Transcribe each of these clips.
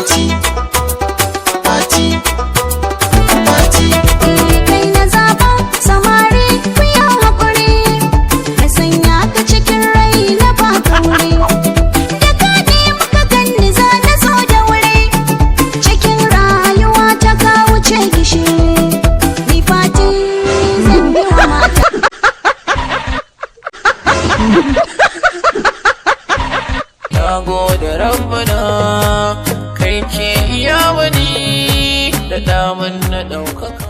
Fati, Fati, Fati. Kai na zaba samari kuya haƙuri, na sanya ka cikin rai na baka wuri. Da ka muka ganni za na zo da wuri, cikin rayuwa ta ka wuce gishiri. Ni Fati zan bi wa mata. Na gode rabbana kai ke iya wani da daman na ɗaukaka.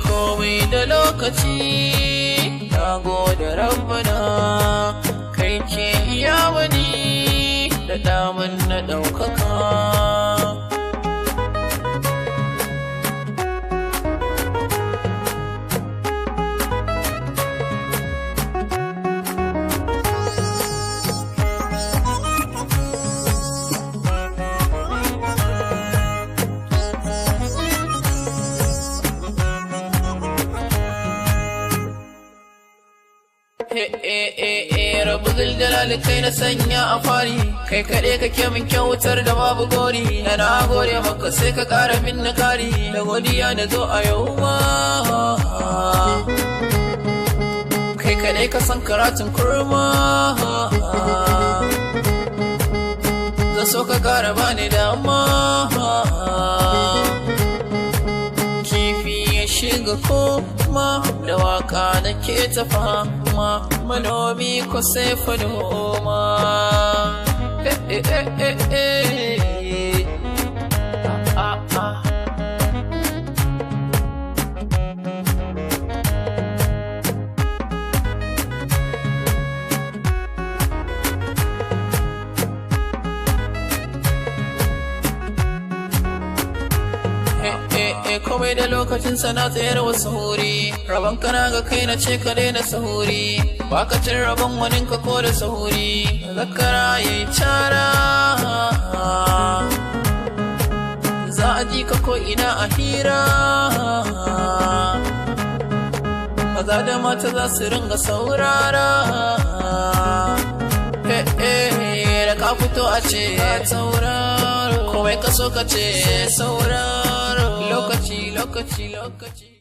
Komai da lokaci na gode rabbana kai ke iya wani da daman na ɗaukaka. Rabu ziljalali kai na sanya a fari, kai kaɗai kake min kyautar da babu gori. Na gode maka sai ka ƙara min na kari, da godiya da zo a yau ma. Kai kaɗai ka san karatun kurma, zan so ka ƙara bani dama. Kifi ya shiga koma da waka da ke tafa ma, manomi ko sai fa noma. Komai da lokacin sana tsayar wa sahuri, rabon kana ga kai na ce ka daina sahuri, baka cin rabon wanin ka ko da sahuri. Zakara yayi cara, za a ji ka ko ina a hira, maza da mata za su ringa saurara. Da ka fito a ce sauraro, komai ka so ka ce sauraro. Lokaci, lokaci, lokaci.